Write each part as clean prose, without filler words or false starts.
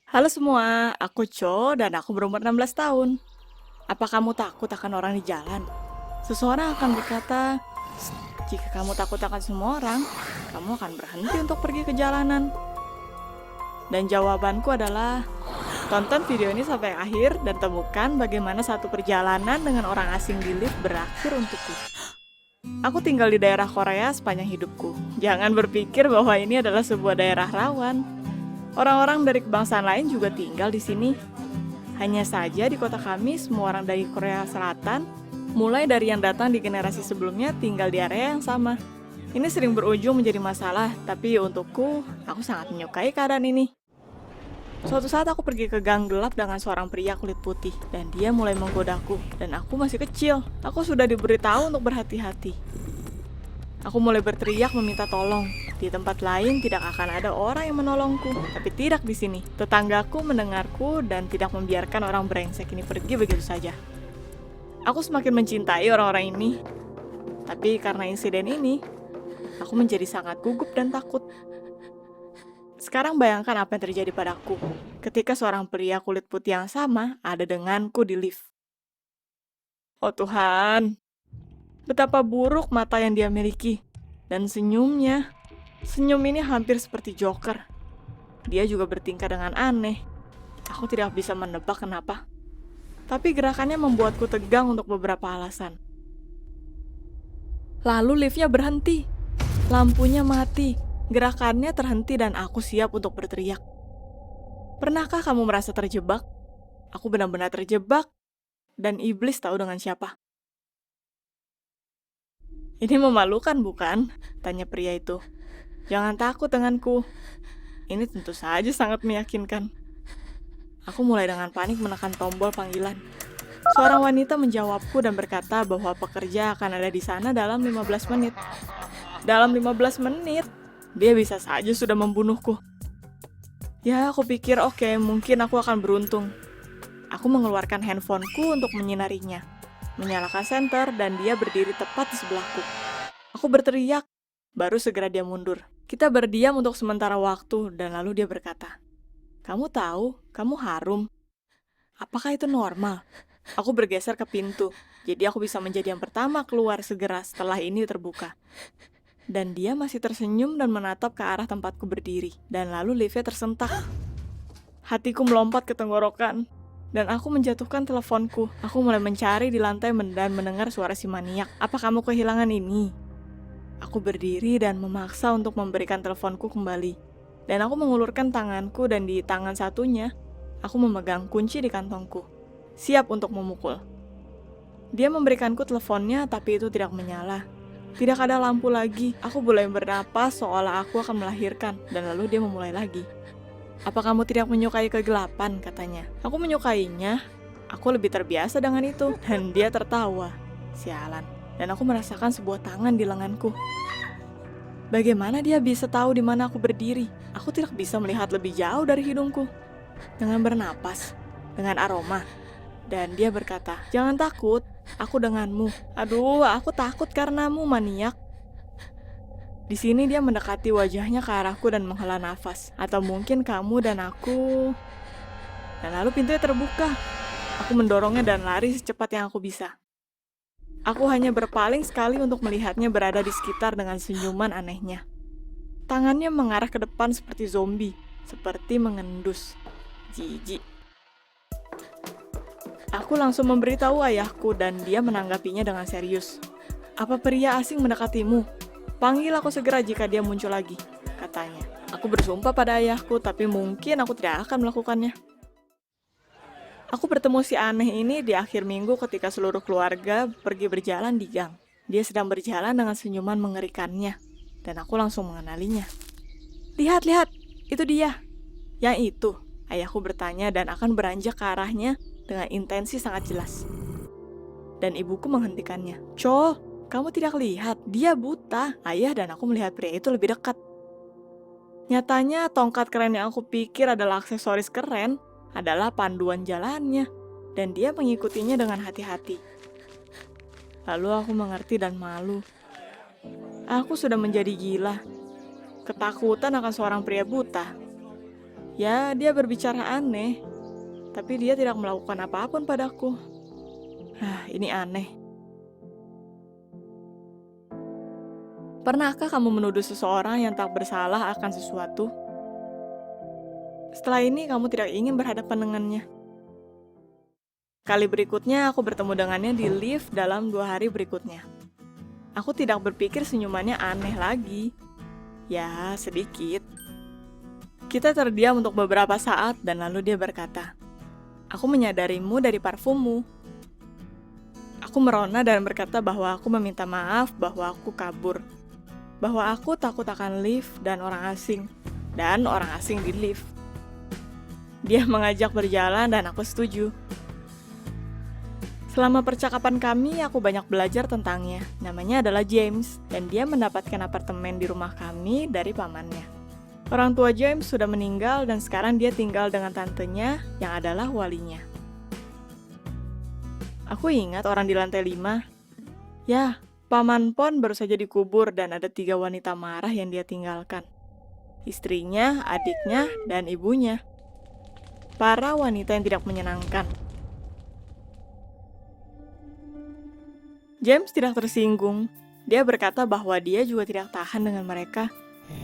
Halo semua, aku Cho dan aku berumur 16 tahun. Apa kamu takut akan orang di jalan? Seseorang akan berkata, "Sst, jika kamu takut akan semua orang, kamu akan berhenti untuk pergi ke jalanan." Dan jawabanku adalah, tonton video ini sampai akhir dan temukan bagaimana satu perjalanan dengan orang asing di lift berakhir untukku. Aku tinggal di daerah Korea sepanjang hidupku. Jangan berpikir bahwa ini adalah sebuah daerah rawan. Orang-orang dari kebangsaan lain juga tinggal di sini. Hanya saja di kota kami semua orang dari Korea Selatan, mulai dari yang datang di generasi sebelumnya tinggal di area yang sama. Ini sering berujung menjadi masalah, tapi untukku, aku sangat menyukai keadaan ini. Suatu saat aku pergi ke gang gelap dengan seorang pria kulit putih, dan dia mulai menggodaku, dan aku masih kecil. Aku sudah diberitahu untuk berhati-hati. Aku mulai berteriak meminta tolong. Di tempat lain tidak akan ada orang yang menolongku, tapi tidak di sini. Tetanggaku mendengarku dan tidak membiarkan orang brengsek ini pergi begitu saja. Aku semakin mencintai orang-orang ini, tapi karena insiden ini, aku menjadi sangat gugup dan takut. Sekarang bayangkan apa yang terjadi padaku ketika seorang pria kulit putih yang sama ada denganku di lift. Oh Tuhan, betapa buruk mata yang dia miliki. Dan senyumnya. Senyum ini hampir seperti Joker. Dia juga bertingkah dengan aneh. Aku tidak bisa menebak kenapa. Tapi gerakannya membuatku tegang untuk beberapa alasan. Lalu liftnya berhenti. Lampunya mati. Gerakannya terhenti dan aku siap untuk berteriak. Pernahkah kamu merasa terjebak? Aku benar-benar terjebak. Dan iblis tahu dengan siapa. Ini memalukan bukan? Tanya pria itu. Jangan takut denganku. Ini tentu saja sangat meyakinkan. Aku mulai dengan panik menekan tombol panggilan. Seorang wanita menjawabku dan berkata bahwa pekerja akan ada di sana dalam 15 menit. Dalam 15 menit? Dia bisa saja sudah membunuhku. Ya, aku pikir oke, mungkin aku akan beruntung. Aku mengeluarkan handphoneku untuk menyinarinya. Menyalakan senter dan dia berdiri tepat di sebelahku. Aku berteriak. Baru segera dia mundur. Kita berdiam untuk sementara waktu dan lalu dia berkata, "Kamu tahu, kamu harum. Apakah itu normal?" Aku bergeser ke pintu, jadi aku bisa menjadi yang pertama keluar segera setelah ini terbuka. Dan dia masih tersenyum dan menatap ke arah tempatku berdiri. Dan lalu liftnya tersentak. Hatiku melompat ke tenggorokan. Dan aku menjatuhkan teleponku. Aku mulai mencari di lantai dan mendengar suara si maniak. "Apa kamu kehilangan ini?" Aku berdiri dan memaksa untuk memberikan teleponku kembali. Dan aku mengulurkan tanganku dan di tangan satunya, aku memegang kunci di kantongku. Siap untuk memukul. Dia memberikanku teleponnya tapi itu tidak menyala. Tidak ada lampu lagi. Aku mulai bernapas seolah aku akan melahirkan. Dan lalu dia memulai lagi. "Apa kamu tidak menyukai kegelapan?" katanya. Aku menyukainya. Aku lebih terbiasa dengan itu. Dan dia tertawa. Sialan. Dan aku merasakan sebuah tangan di lenganku. Bagaimana dia bisa tahu di mana aku berdiri? Aku tidak bisa melihat lebih jauh dari hidungku. Dengan bernapas. Dengan aroma. Dan dia berkata, "Jangan takut, aku denganmu." Aduh, aku takut karenamu, maniak. Di sini dia mendekati wajahnya ke arahku dan menghela nafas. Atau mungkin kamu dan aku. Dan lalu pintunya terbuka. Aku mendorongnya dan lari secepat yang aku bisa. Aku hanya berpaling sekali untuk melihatnya berada di sekitar dengan senyuman anehnya. Tangannya mengarah ke depan seperti zombie, seperti mengendus. Jijik. Aku langsung memberitahu ayahku dan dia menanggapinya dengan serius. "Apa pria asing mendekatimu? Panggil aku segera jika dia muncul lagi," katanya. Aku bersumpah pada ayahku, tapi mungkin aku tidak akan melakukannya. Aku bertemu si aneh ini di akhir minggu ketika seluruh keluarga pergi berjalan di gang. Dia sedang berjalan dengan senyuman mengerikannya, dan aku langsung mengenalinya. "Lihat, lihat, itu dia." "Yang itu?" ayahku bertanya dan akan beranjak ke arahnya dengan intensi sangat jelas. Dan ibuku menghentikannya. "Cho, kamu tidak lihat, dia buta." Ayah dan aku melihat pria itu lebih dekat. Nyatanya tongkat keren yang aku pikir adalah aksesoris keren adalah panduan jalannya, dan dia mengikutinya dengan hati-hati. Lalu aku mengerti dan malu. Aku sudah menjadi gila. Ketakutan akan seorang pria buta. Ya, dia berbicara aneh, tapi dia tidak melakukan apapun padaku. Ini aneh. Pernahkah kamu menuduh seseorang yang tak bersalah akan sesuatu? Setelah ini kamu tidak ingin berhadapan dengannya. Kali berikutnya aku bertemu dengannya di lift dalam 2 hari berikutnya. Aku tidak berpikir senyumannya aneh lagi. Ya, sedikit. Kita terdiam untuk beberapa saat dan lalu dia berkata, "Aku menyadarimu dari parfummu." Aku merona dan berkata bahwa aku meminta maaf bahwa aku kabur. Bahwa aku takut akan lift dan orang asing di lift. Dia mengajak berjalan dan aku setuju. Selama percakapan kami, aku banyak belajar tentangnya. Namanya adalah James, dan dia mendapatkan apartemen di rumah kami dari pamannya. Orang tua James sudah meninggal dan sekarang dia tinggal dengan tantenya yang adalah walinya. Aku ingat orang di lantai 5. Ya, paman Pon baru saja dikubur dan ada 3 wanita marah yang dia tinggalkan. Istrinya, adiknya, dan ibunya. Para wanita yang tidak menyenangkan. James tidak tersinggung. Dia berkata bahwa dia juga tidak tahan dengan mereka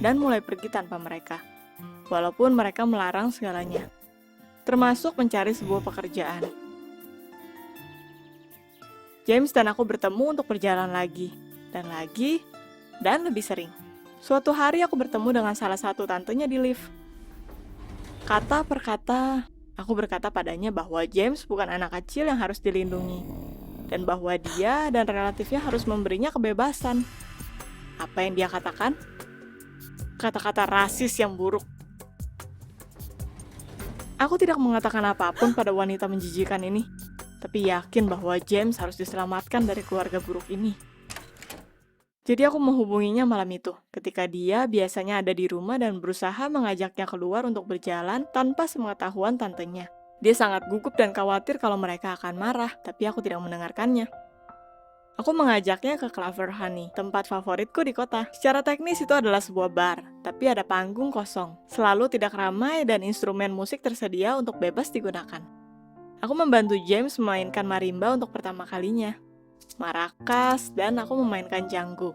dan mulai pergi tanpa mereka. Walaupun mereka melarang segalanya. Termasuk mencari sebuah pekerjaan. James dan aku bertemu untuk berjalan lagi, dan lebih sering. Suatu hari aku bertemu dengan salah satu tantenya di lift. Kata per kata, aku berkata padanya bahwa James bukan anak kecil yang harus dilindungi, dan bahwa dia dan relatifnya harus memberinya kebebasan. Apa yang dia katakan? Kata-kata rasis yang buruk. Aku tidak mengatakan apapun pada wanita menjijikan ini, tapi yakin bahwa James harus diselamatkan dari keluarga buruk ini. Jadi aku menghubunginya malam itu, ketika dia biasanya ada di rumah dan berusaha mengajaknya keluar untuk berjalan tanpa sepengetahuan tantenya. Dia sangat gugup dan khawatir kalau mereka akan marah, tapi aku tidak mendengarkannya. Aku mengajaknya ke Clover Honey, tempat favoritku di kota. Secara teknis itu adalah sebuah bar, tapi ada panggung kosong. Selalu tidak ramai dan instrumen musik tersedia untuk bebas digunakan. Aku membantu James memainkan marimba untuk pertama kalinya, maracas, dan aku memainkan janggu.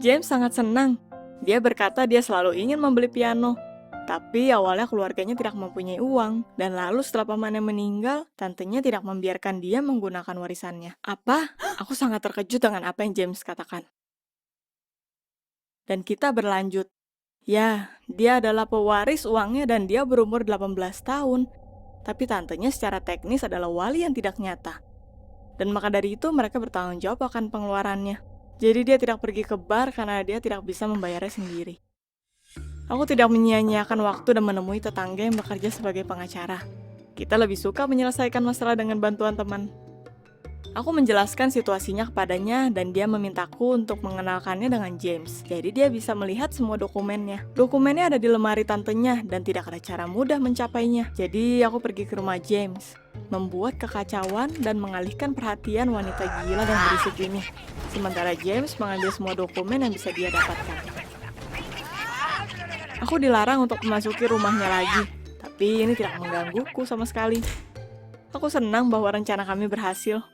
James sangat senang. Dia berkata dia selalu ingin membeli piano. Tapi awalnya keluarganya tidak mempunyai uang, dan lalu setelah pamannya meninggal, tantenya tidak membiarkan dia menggunakan warisannya. Apa? Aku sangat terkejut dengan apa yang James katakan. Dan kita berlanjut. Ya, dia adalah pewaris uangnya dan dia berumur 18 tahun. Tapi tantenya secara teknis adalah wali yang tidak nyata. Dan maka dari itu mereka bertanggung jawab akan pengeluarannya. Jadi dia tidak pergi ke bar karena dia tidak bisa membayarnya sendiri. Aku tidak menyia-nyiakan waktu dan menemui tetangga yang bekerja sebagai pengacara. Kita lebih suka menyelesaikan masalah dengan bantuan teman. Aku menjelaskan situasinya kepadanya dan dia memintaku untuk mengenalkannya dengan James. Jadi dia bisa melihat semua dokumennya. Dokumennya ada di lemari tantenya dan tidak ada cara mudah mencapainya. Jadi aku pergi ke rumah James, membuat kekacauan dan mengalihkan perhatian wanita gila dan berisik ini. Sementara James mengambil semua dokumen yang bisa dia dapatkan. Aku dilarang untuk memasuki rumahnya lagi, tapi ini tidak menggangguku sama sekali. Aku senang bahwa rencana kami berhasil.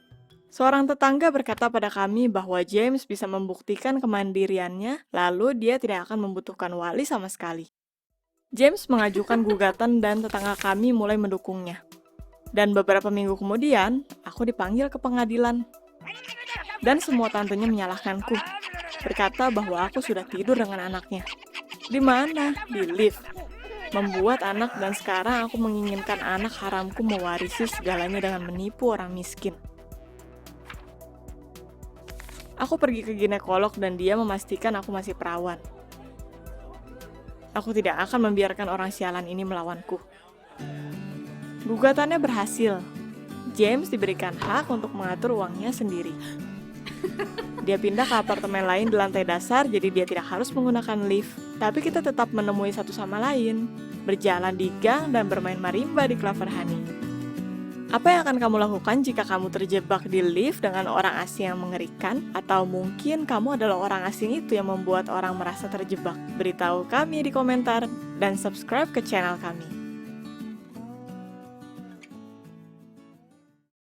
Seorang tetangga berkata pada kami bahwa James bisa membuktikan kemandiriannya, lalu dia tidak akan membutuhkan wali sama sekali. James mengajukan gugatan dan tetangga kami mulai mendukungnya. Dan beberapa minggu kemudian, aku dipanggil ke pengadilan. Dan semua tantenya menyalahkanku, berkata bahwa aku sudah tidur dengan anaknya. Di mana? Di lift. Membuat anak dan sekarang aku menginginkan anak haramku mewarisi segalanya dengan menipu orang miskin. Aku pergi ke ginekolog dan dia memastikan aku masih perawan. Aku tidak akan membiarkan orang sialan ini melawanku. Gugatannya berhasil. James diberikan hak untuk mengatur uangnya sendiri. Dia pindah ke apartemen lain di lantai dasar, jadi dia tidak harus menggunakan lift. Tapi kita tetap menemui satu sama lain, berjalan di gang dan bermain marimba di Clover Honey. Apa yang akan kamu lakukan jika kamu terjebak di lift dengan orang asing yang mengerikan? Atau mungkin kamu adalah orang asing itu yang membuat orang merasa terjebak? Beritahu kami di komentar dan subscribe ke channel kami.